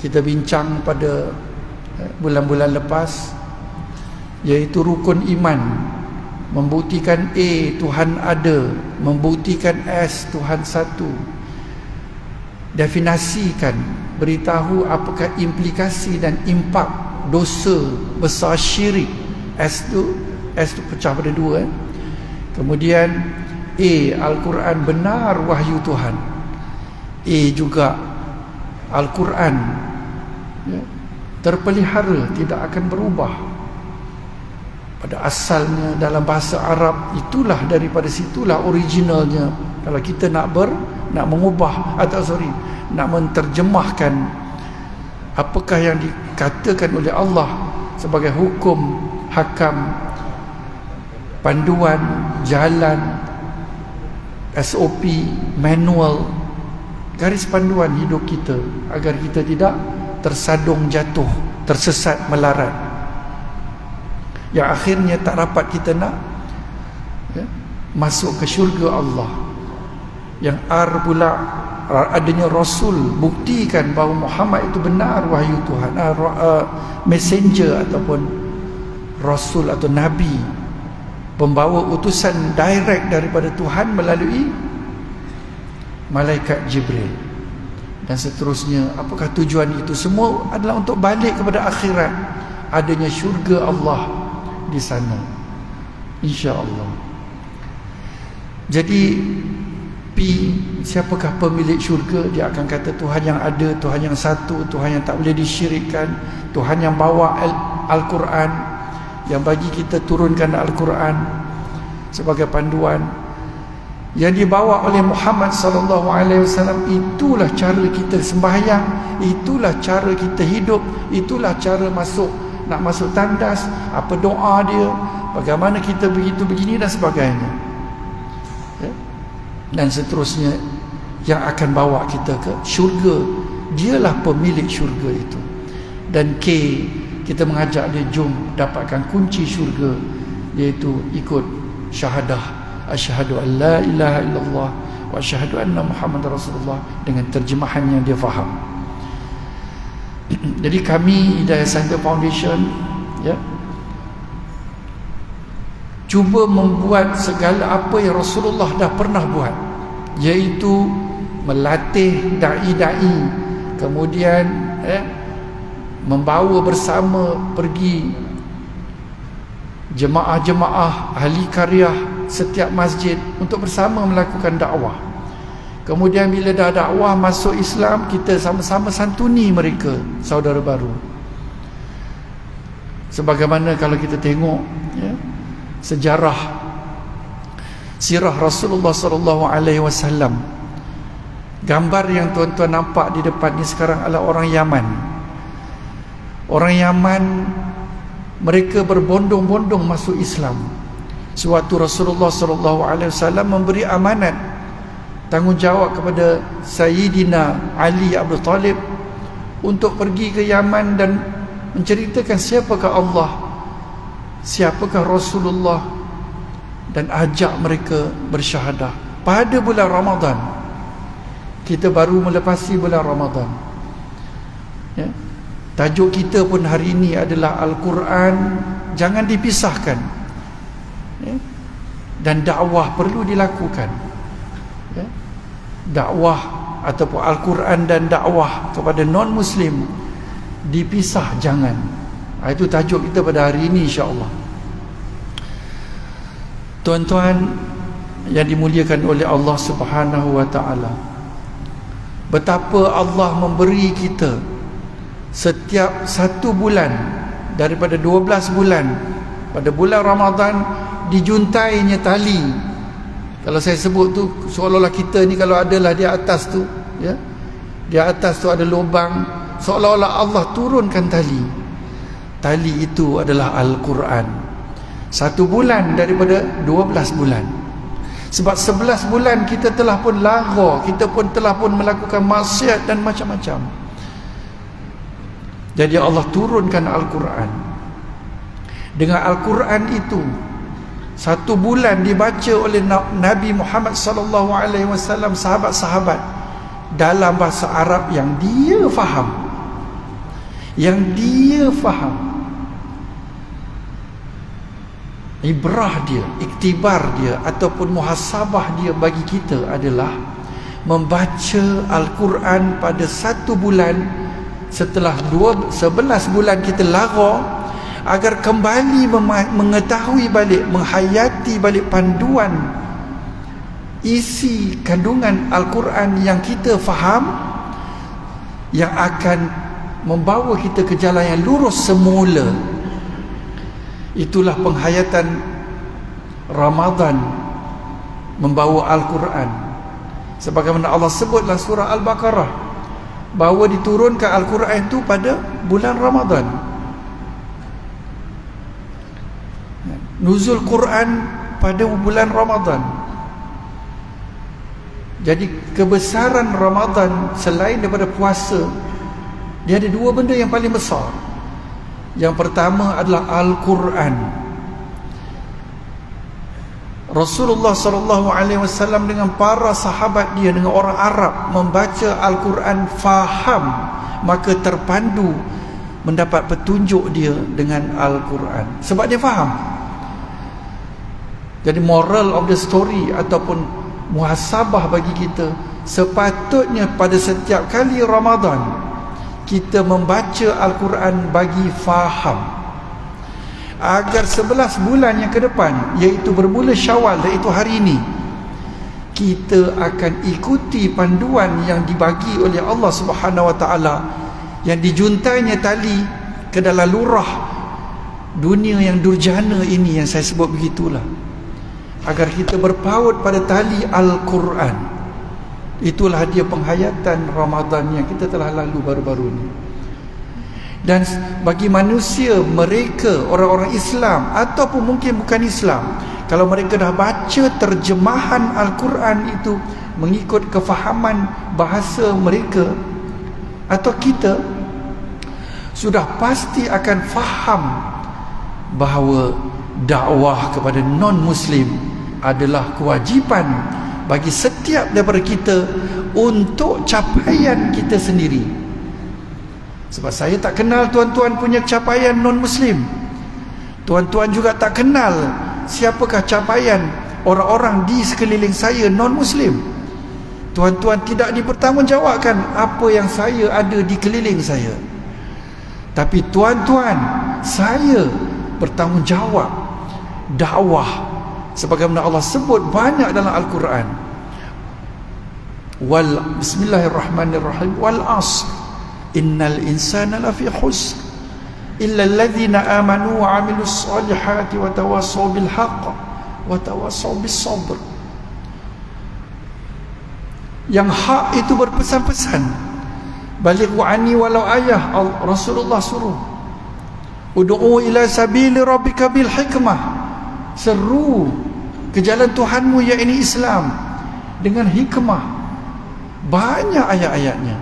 kita bincang pada bulan-bulan lepas, iaitu rukun iman. Membuktikan A, Tuhan ada. Membuktikan S, Tuhan satu. Definasikan, beritahu apakah implikasi dan impak dosa besar syirik. S tu pecah pada dua. Kemudian A, Al-Quran benar wahyu Tuhan. A juga Al-Quran terpelihara, tidak akan berubah. Pada asalnya dalam bahasa Arab, itulah daripada situlah originalnya. Kalau kita nak mengubah nak menterjemahkan apakah yang dikatakan oleh Allah sebagai hukum, hakam, panduan, jalan, SOP, manual, garis panduan hidup kita, agar kita tidak tersadung jatuh, tersesat melarat, yang akhirnya tak dapat kita nak masuk ke syurga Allah. Yang R pula, adanya Rasul, buktikan bahawa Muhammad itu benar wahyu Tuhan, messenger ataupun Rasul atau Nabi, pembawa utusan direct daripada Tuhan melalui malaikat Jibril, dan seterusnya. Apakah tujuan itu? Semua adalah untuk balik kepada akhirat, adanya syurga Allah di sana, insya-Allah. Jadi P, siapakah pemilik syurga? Dia akan kata Tuhan yang ada, Tuhan yang satu, Tuhan yang tak boleh disyirikkan, Tuhan yang bawa Al-Quran, yang bagi kita turunkan Al-Quran sebagai panduan, yang dibawa oleh Muhammad sallallahu alaihi wasallam. Itulah cara kita sembahyang, itulah cara kita hidup, itulah cara nak masuk tandas, apa doa dia, bagaimana kita begitu begini dan sebagainya, dan seterusnya, yang akan bawa kita ke syurga. Dialah pemilik syurga itu. Dan K, kita mengajak dia, jom dapatkan kunci syurga, iaitu ikut syahadah, asyhadu an la ilaha illallah wa asyhadu anna Muhammadar Rasulullah, dengan terjemahan yang dia faham. Jadi kami Hidayah Center Foundation cuba membuat segala apa yang Rasulullah dah pernah buat, iaitu melatih dai-dai, kemudian membawa bersama pergi jemaah-jemaah ahli karyah setiap masjid untuk bersama melakukan dakwah. Kemudian bila dah dakwah masuk Islam, kita sama-sama santuni mereka, saudara baru. Sebagaimana kalau kita tengok sejarah sirah Rasulullah sallallahu alaihi wasallam, gambar yang tuan-tuan nampak di depan ni sekarang adalah orang Yaman. Orang Yaman, mereka berbondong-bondong masuk Islam. Sewaktu Rasulullah sallallahu alaihi wasallam memberi amanat, tanggungjawab kepada Sayyidina Ali Abu Talib untuk pergi ke Yaman dan menceritakan siapakah Allah, siapakah Rasulullah, dan ajak mereka bersyahadah pada bulan Ramadan. Kita baru melepasi bulan Ramadan. Tajuk kita pun hari ini adalah Al-Quran jangan dipisahkan, dan dakwah perlu dilakukan. Dakwah ataupun Al-Quran dan dakwah kepada non-Muslim dipisah jangan. Itu tajuk kita pada hari ini, insya-Allah. Tuan-tuan yang dimuliakan oleh Allah Subhanahu wa taala, betapa Allah memberi kita setiap satu bulan daripada 12 bulan, pada bulan Ramadan dijuntainya tali. Kalau saya sebut tu seolah-olah kita ni kalau adalah di atas tu, di atas tu ada lubang, seolah-olah Allah turunkan tali. Tali itu adalah Al-Quran. Satu bulan daripada 12 bulan. Sebab 11 bulan kita telah pun lara, kita pun telah pun melakukan maksiat dan macam-macam. Jadi Allah turunkan Al-Quran. Dengan Al-Quran itu, satu bulan dibaca oleh Nabi Muhammad sallallahu alaihi wasallam, sahabat-sahabat, dalam bahasa Arab yang dia faham. yang dia faham. Ibrah dia, iktibar dia ataupun muhasabah dia bagi kita adalah membaca Al-Quran pada 1 bulan setelah 11 bulan kita lara, agar kembali mengetahui balik, menghayati balik panduan isi kandungan Al-Quran yang kita faham, yang akan membawa kita ke jalan yang lurus semula. Itulah penghayatan Ramadan membawa Al-Quran. Sebagaimana Allah sebut dalam surah Al-Baqarah, bahawa diturunkan Al-Quran itu pada bulan Ramadan. Nuzul Quran pada bulan Ramadan. Jadi kebesaran Ramadan selain daripada puasa, dia ada 2 benda yang paling besar. Yang pertama adalah Al-Quran. Rasulullah SAW dengan para sahabat dia, dengan orang Arab, membaca Al-Quran faham, maka terpandu mendapat petunjuk dia dengan Al-Quran sebab dia faham. Jadi moral of the story ataupun muhasabah bagi kita, sepatutnya pada setiap kali Ramadan kita membaca Al-Quran bagi faham, agar 11 bulan yang ke depan, iaitu bermula Syawal, iaitu hari ini, kita akan ikuti panduan yang dibagi oleh Allah Subhanahu Wa Taala, yang dijuntainya tali ke dalam lurah dunia yang durjana ini yang saya sebut begitulah, agar kita berpaut pada tali Al-Quran. Itulah dia penghayatan Ramadan yang kita telah lalu baru-baru ini. Dan bagi manusia, mereka orang-orang Islam ataupun mungkin bukan Islam, kalau mereka dah baca terjemahan Al-Quran itu mengikut kefahaman bahasa mereka atau kita, sudah pasti akan faham bahawa dakwah kepada non-Muslim adalah kewajipan bagi setiap daripada kita untuk capaian kita sendiri. Sebab saya tak kenal tuan-tuan punya capaian non-Muslim. Tuan-tuan juga tak kenal siapakah capaian orang-orang di sekeliling saya non-Muslim. Tuan-tuan tidak dipertanggungjawabkan apa yang saya ada di keliling saya. Tapi tuan-tuan, saya bertanggungjawab dakwah sebagaimana Allah sebut banyak dalam Al-Quran. Bismillahirrahmanirrahim. Wal 'asr innal insana lafi khusr illa alladhina amanu wa 'amilus solihati wa tawassaw bil haqq wa tawassaw bis sabr. Yang hak itu berpesan-pesan, baligh anni walau ayah. Rasulullah suruh, ud'u ila sabili rabbika bil hikmah, seru ke jalan Tuhanmu yang ini Islam dengan hikmah. Banyak ayat-ayatnya.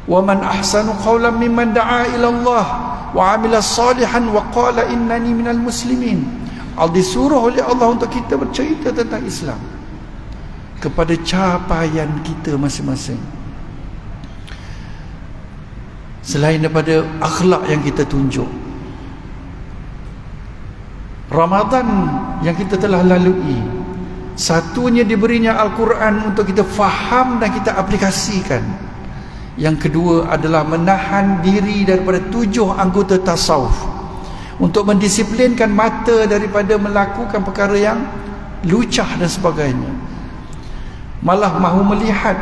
Wa man ahsanu qawlan mimman da'a ila Allah wa 'amila salihan wa qala innani minal muslimin. Disuruh oleh Allah untuk kita bercerita tentang Islam kepada capaian kita masing-masing. Selain daripada akhlak yang kita tunjuk, Ramadan yang kita telah lalui, satunya diberinya Al-Quran untuk kita faham dan kita aplikasikan. Yang kedua adalah menahan diri daripada 7 anggota tasawuf, untuk mendisiplinkan mata daripada melakukan perkara yang lucah dan sebagainya. Malah mahu melihat,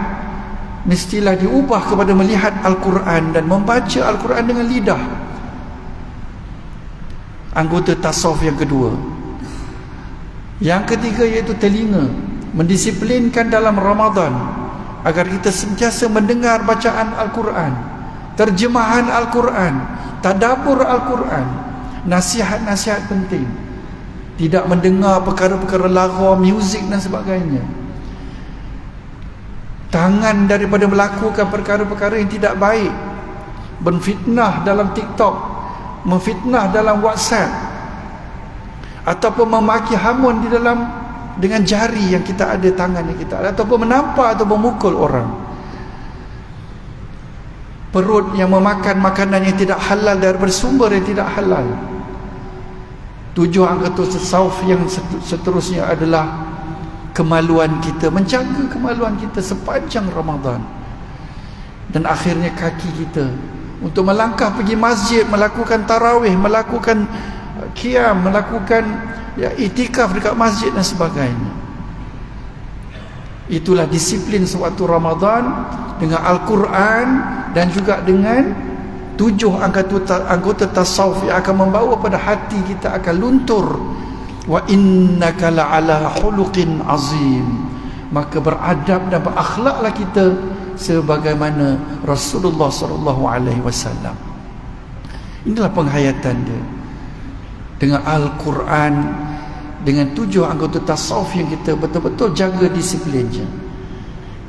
mestilah diubah kepada melihat Al-Quran dan membaca Al-Quran dengan lidah. Anggota tasawuf yang kedua. Yang ketiga iaitu telinga, mendisiplinkan dalam Ramadan agar kita sentiasa mendengar bacaan Al-Quran, terjemahan Al-Quran, tadabbur Al-Quran, nasihat-nasihat penting. Tidak mendengar perkara-perkara lara, muzik dan sebagainya. Tangan daripada melakukan perkara-perkara yang tidak baik, berfitnah dalam TikTok, memfitnah dalam WhatsApp, ataupun memaki hamun di dalam dengan jari yang kita ada, tangan yang kita ada, ataupun menampak atau memukul orang. perut yang memakan makanan yang tidak halal dari bersumber yang tidak halal. 7 anggota tasawuf yang seterusnya adalah kemaluan kita, menjaga kemaluan kita sepanjang Ramadan. Dan akhirnya kaki kita untuk melangkah pergi masjid, melakukan tarawih, melakukan qiyam, melakukan itikaf dekat masjid dan sebagainya. Itulah disiplin sewaktu Ramadan dengan Al-Quran dan juga dengan 7 anggota tasawuf yang akan membawa pada hati kita akan luntur. Wa innaka la'ala khuluqin azim. Maka beradab dan berakhlaklah kita sebagaimana Rasulullah SAW. Inilah penghayatan dia dengan Al-Quran, dengan 7 anggota tasawuf yang kita betul-betul jaga disiplinnya.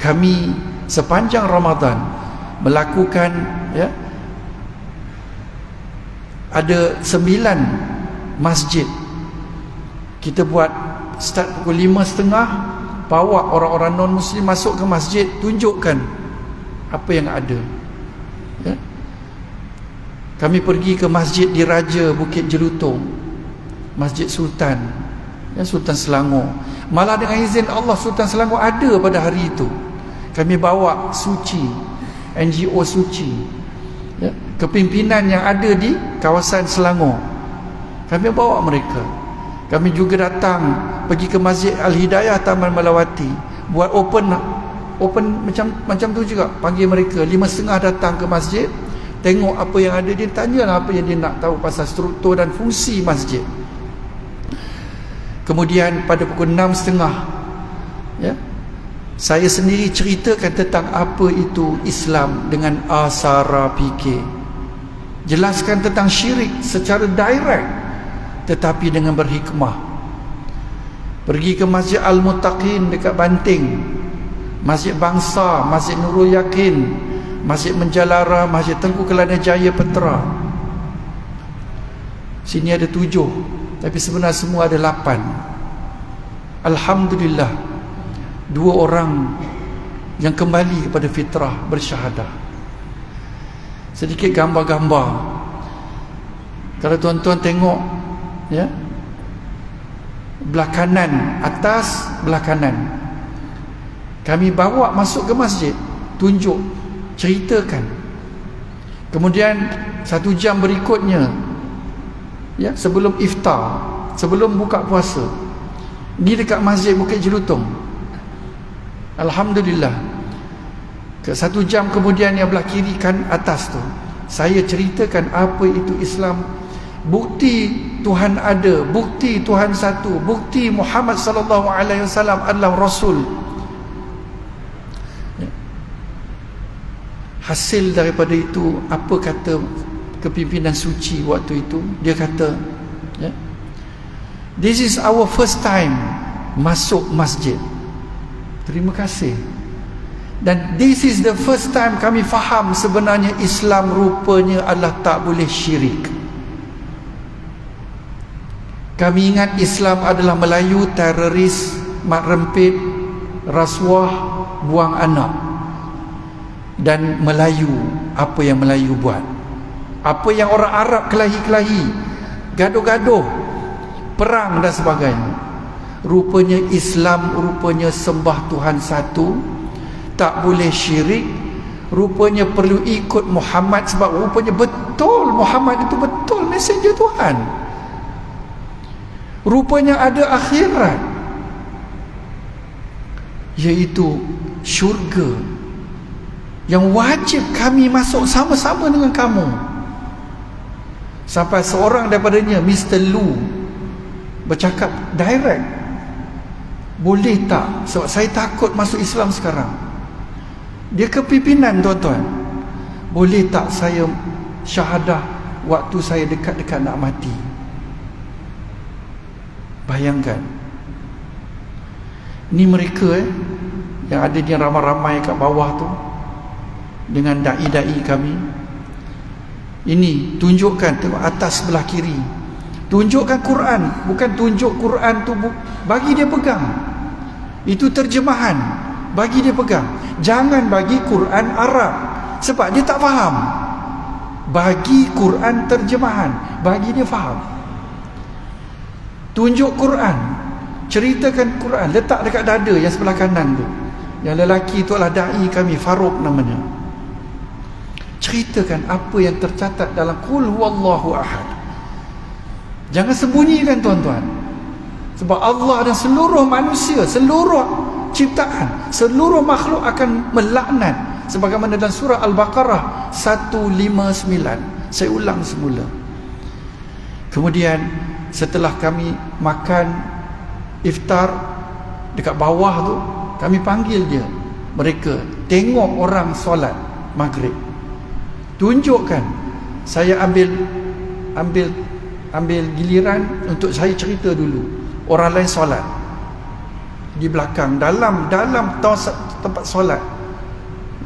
Kami sepanjang Ramadan melakukan ada 9 masjid. Kita buat start pukul 5.30, bawa orang-orang non-muslim masuk ke masjid, tunjukkan apa yang ada. Kami pergi ke masjid di Raja Bukit Jelutong, Masjid Sultan, Sultan Selangor. Malah dengan izin Allah, Sultan Selangor ada pada hari itu. Kami bawa suci, NGO suci, kepimpinan yang ada di kawasan Selangor, kami bawa mereka. Kami juga datang pergi ke Masjid Al-Hidayah Taman Melawati, buat open macam tu juga. Panggil mereka 5.30 datang ke masjid, tengok apa yang ada, dia tanyalah apa yang dia nak tahu pasal struktur dan fungsi masjid. Kemudian pada pukul 6.30 saya sendiri ceritakan tentang apa itu Islam dengan asara fikir. Jelaskan tentang syirik secara direct tetapi dengan berhikmah. Pergi ke Masjid Al-Muttaqin dekat Banting, Masjid Bangsa, Masjid Nurul Yakin, Masjid Menjalara, Masjid Tengku Kelana Jaya Petra. Sini ada 7, tapi sebenarnya semua ada 8. Alhamdulillah, 2 orang yang kembali kepada fitrah bersyahadah. Sedikit gambar-gambar. Kalau tuan-tuan tengok belah kanan, atas belah kanan, kami bawa masuk ke masjid, tunjuk, ceritakan. Kemudian 1 jam berikutnya, sebelum iftar, sebelum buka puasa, ni dekat Masjid Bukit Jelutong, alhamdulillah, ke 1 jam kemudian yang belah kiri kan atas tu, saya ceritakan apa itu Islam, bukti Tuhan ada, bukti Tuhan satu, bukti Muhammad sallallahu alaihi wasallam adalah Rasul. Hasil daripada itu, apa kata kepimpinan suci waktu itu? Dia kata, this is our first time masuk masjid. Terima kasih. Dan this is the first time kami faham sebenarnya Islam rupanya adalah tak boleh syirik. Kami ingat Islam adalah Melayu, teroris, mat rempit, rasuah, buang anak. Dan Melayu, apa yang Melayu buat, apa yang orang Arab kelahi-kelahi, gaduh-gaduh, perang dan sebagainya. Rupanya Islam rupanya sembah Tuhan satu, tak boleh syirik. Rupanya perlu ikut Muhammad, sebab rupanya betul Muhammad itu betul messenger Tuhan. Rupanya ada akhirat, iaitu syurga, yang wajib kami masuk sama-sama dengan kamu. Sampai seorang daripadanya, Mr. Lu, bercakap direct, boleh tak, sebab saya takut masuk Islam sekarang. Dia kepimpinan, tuan-tuan, boleh tak saya syahadah waktu saya dekat-dekat nak mati? Bayangkan, ni mereka yang ada di ramai-ramai kat bawah tu, dengan da'i-da'i kami. Ini tunjukkan, tengok atas sebelah kiri, tunjukkan Quran, bukan tunjuk Quran tu bagi dia pegang, itu terjemahan, bagi dia pegang. Jangan bagi Quran Arab, Sebab dia tak faham. Bagi Quran terjemahan, bagi dia faham. Tunjuk Quran, ceritakan Quran, letak dekat dada yang sebelah kanan tu. Yang lelaki tu adalah da'i kami, Farouk namanya. Ceritakan apa yang tercatat dalam Qul huwallahu ahad. Jangan sembunyikan tuan-tuan. Sebab Allah dan seluruh manusia, seluruh ciptaan, seluruh makhluk akan melaknat. Sebagaimana dalam surah Al-Baqarah 159. Saya ulang semula. Kemudian setelah kami makan iftar dekat bawah tu, kami panggil dia, mereka tengok orang solat maghrib. Tunjukkan. Saya ambil giliran untuk saya cerita dulu. Orang lain solat di belakang, dalam tempat solat,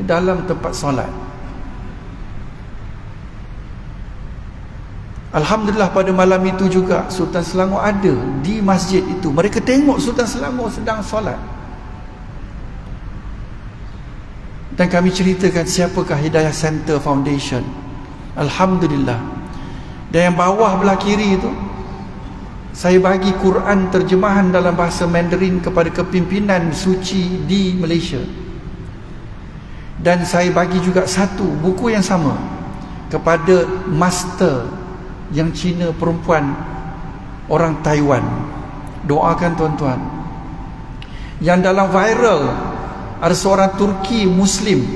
dalam tempat solat. Alhamdulillah pada malam itu juga Sultan Selangor ada di masjid itu. Mereka tengok Sultan Selangor sedang solat. Dan kami ceritakan siapakah Hidayah Center Foundation. Alhamdulillah. Dan yang bawah belah kiri itu, saya bagi Quran terjemahan dalam bahasa Mandarin kepada kepimpinan suci di Malaysia. Dan saya bagi juga satu buku yang sama kepada master yang Cina perempuan orang Taiwan. Doakan tuan-tuan. Yang dalam viral ada seorang Turki Muslim,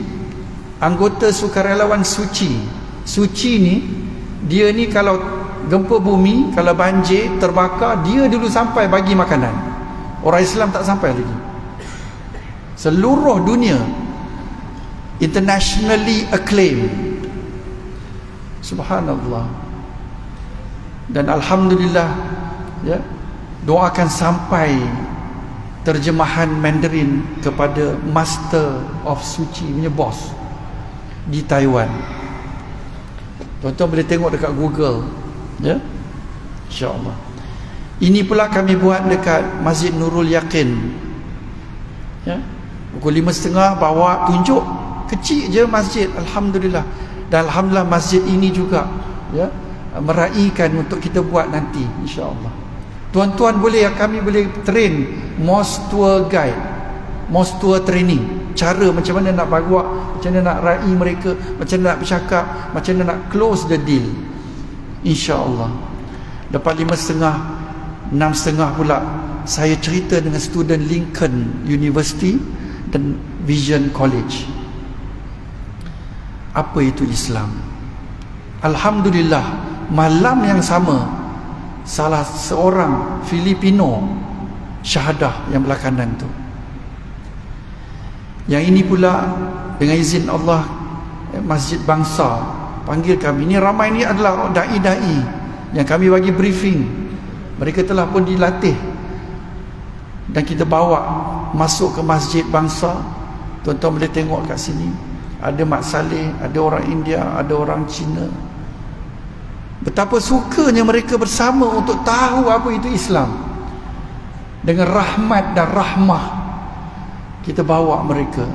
anggota sukarelawan Suci. Suci ni, dia ni kalau gempa bumi, kalau banjir, terbakar, dia dulu sampai bagi makanan. Orang Islam tak sampai lagi. Seluruh dunia internationally acclaimed. Subhanallah. Dan alhamdulillah, ya, doakan sampai terjemahan Mandarin kepada Master of Suci punya bos di Taiwan. Tuan-tuan boleh tengok dekat Google, ya, insya-Allah. Ini pula kami buat dekat Masjid Nurul Yaqin, ya, pukul 5.30 bawa tunjuk. Kecil je masjid, alhamdulillah. Dan alhamdulillah masjid ini juga, ya, meraihkan untuk kita buat nanti, insya-Allah. Tuan-tuan boleh, kami boleh train mosque tour guide, mosque tour training, cara macam mana nak bawa, macam mana nak raih mereka, macam mana nak bercakap, macam mana nak close the deal, insya-Allah. Lepas 5.30, 6.30 pula saya cerita dengan student Lincoln University dan Vision College. Apa itu Islam? Alhamdulillah, malam yang sama salah seorang Filipino syahadah yang belah kanan tu. Yang ini pula dengan izin Allah, Masjid Bangsa panggil kami. Ini ramai ni adalah dai-dai yang kami bagi briefing. Mereka telah pun dilatih dan kita bawa masuk ke Masjid Bangsa. Tuan-tuan boleh tengok kat sini. Ada Mak Saleh, ada orang India, ada orang Cina. Betapa sukanya mereka bersama untuk tahu apa itu Islam. Dengan rahmat dan rahmah kita bawa mereka.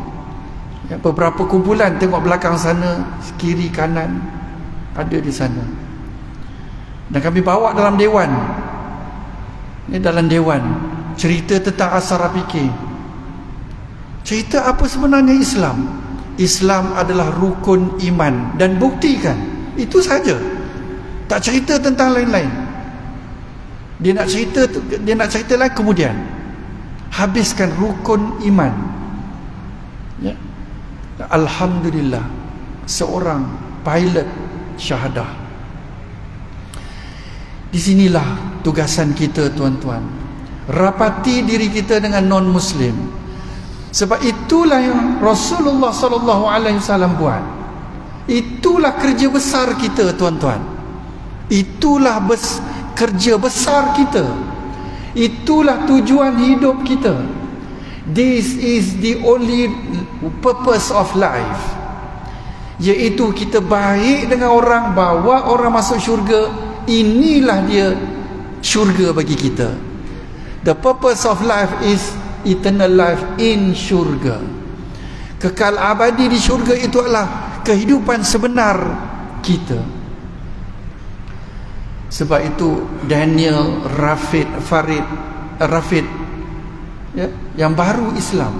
Ya, beberapa kumpulan tengok belakang sana, kiri kanan ada di sana. Dan kami bawa dalam dewan. Ini dalam dewan cerita tentang asar fikih. Cerita apa sebenarnya Islam? Islam adalah rukun iman dan buktikan. Itu saja. Tak cerita tentang lain-lain. Dia nak cerita lain, kemudian habiskan rukun iman. Ya. Alhamdulillah, seorang pilot syahadah. Di sinilah tugasan kita, tuan-tuan. Rapati diri kita dengan non-Muslim. Sebab itulah yang Rasulullah SAW buat. Itulah kerja besar kita, tuan-tuan. Itulah kerja besar kita. Itulah tujuan hidup kita. This is the only purpose of life, iaitu kita baik dengan orang, bawa orang masuk syurga. Inilah dia syurga bagi kita. The purpose of life is eternal life in syurga. Kekal abadi di syurga itu adalah kehidupan sebenar kita. Sebab itu Daniel Rafid ya, yang baru Islam,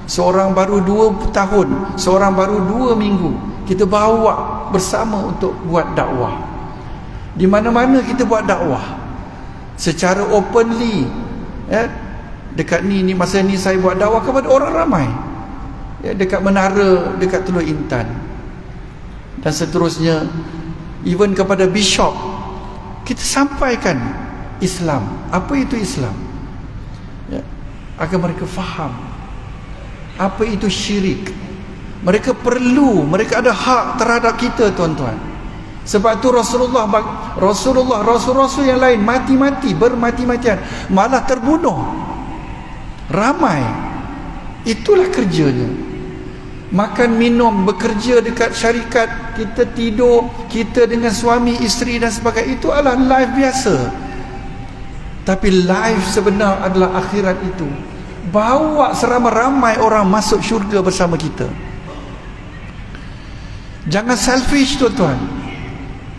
seorang baru 2 tahun, seorang baru 2 minggu, kita bawa bersama untuk buat dakwah. Di mana-mana kita buat dakwah secara openly ya. Dekat ni masa ni saya buat dakwah kepada orang ramai ya, dekat Menara, dekat Teluk Intan dan seterusnya, even kepada bishop kita sampaikan Islam. Apa itu Islam ya, agar mereka faham apa itu syirik. Mereka perlu, mereka ada hak terhadap kita, tuan-tuan. Sebab tu Rasulullah Rasul-Rasul yang lain bermati-matian, malah terbunuh ramai. Itulah kerjanya. Makan, minum, bekerja dekat syarikat, kita tidur, kita dengan suami, isteri dan sebagainya, itu adalah life biasa. Tapi life sebenar adalah akhirat itu. Bawa seramai-ramai orang masuk syurga bersama kita. Jangan selfish, tuan-tuan.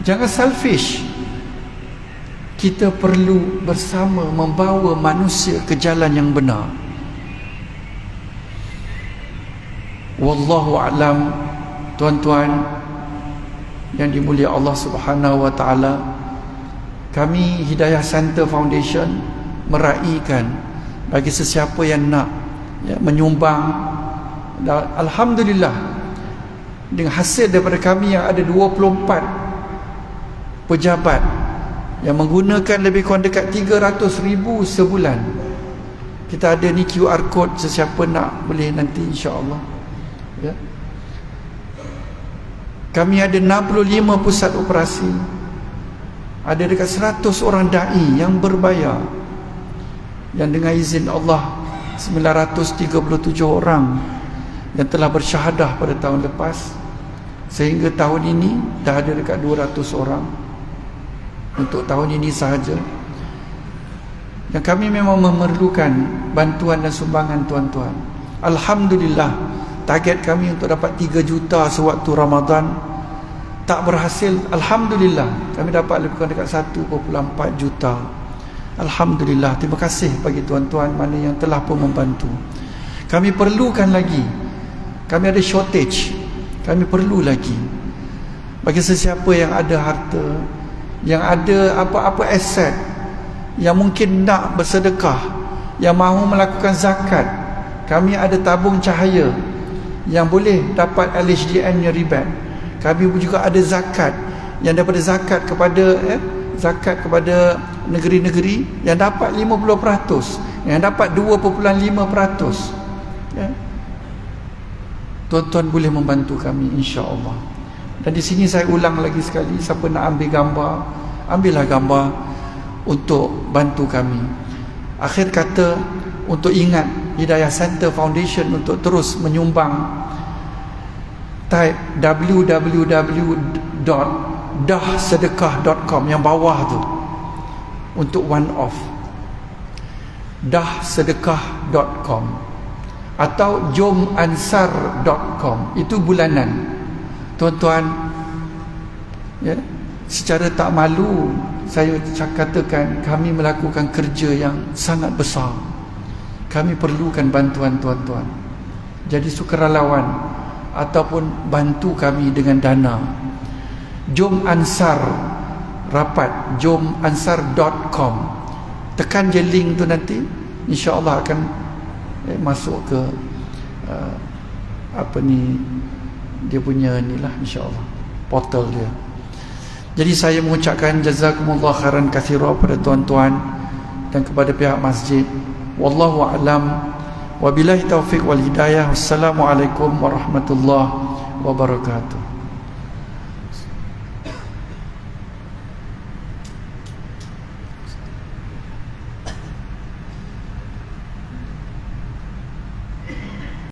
Jangan selfish. Kita perlu bersama membawa manusia ke jalan yang benar. Wallahu a'lam, tuan-tuan yang dimuliakan Allah Subhanahu wa taala. Kami Hidayah Center Foundation meraihkan bagi sesiapa yang nak ya, menyumbang. Dan alhamdulillah, dengan hasil daripada kami yang ada 24 pejabat yang menggunakan lebih kurang dekat 300,000 sebulan. Kita ada ni QR code, sesiapa nak boleh nanti insya-Allah ya. Kami ada 65 pusat operasi, ada dekat 100 orang dai yang berbayar, yang dengan izin Allah 937 orang yang telah bersyahadah pada tahun lepas. Sehingga tahun ini dah ada dekat 200 orang untuk tahun ini sahaja. Dan kami memang memerlukan bantuan dan sumbangan, tuan-tuan. Alhamdulillah, target kami untuk dapat 3 juta sewaktu Ramadan tak berhasil. Alhamdulillah, kami dapat lebih kurang dekat 1.4 juta. Alhamdulillah, terima kasih bagi tuan-tuan mana yang telah pun membantu. Kami perlukan lagi. Kami ada shortage. Kami perlu lagi. Bagi sesiapa yang ada harta, yang ada apa-apa aset, yang mungkin nak bersedekah, yang mahu melakukan zakat, kami ada tabung cahaya yang boleh dapat LHDN-nya rebate. Kami juga ada zakat, yang daripada zakat kepada negeri-negeri yang dapat 50%, yang dapat 2.5%. Ya. Tuan-tuan boleh membantu kami insya-Allah. Dan di sini saya ulang lagi sekali, siapa nak ambil gambar, ambillah gambar untuk bantu kami. Akhir kata, untuk ingat Hidayah Center Foundation untuk terus menyumbang, type www.dahsedekah.com yang bawah tu untuk one off, dahsedekah.com atau jomansar.com, itu bulanan. Tuan-tuan ya, secara tak malu saya katakan kami melakukan kerja yang sangat besar. Kami perlukan bantuan tuan-tuan. Jadi sukarelawan ataupun bantu kami dengan dana. Jom Ansar, rapat jomansar.com. Tekan je link tu nanti, insya-Allah akan masuk ke dia punya inilah, insya-Allah portal dia. Jadi saya mengucapkan jazakumullah khairan katsira pada tuan-tuan dan kepada pihak masjid. Wallahu a'lam. Wabillahi taufiq wal hidayah. Wassalamualaikum warahmatullahi wabarakatuh.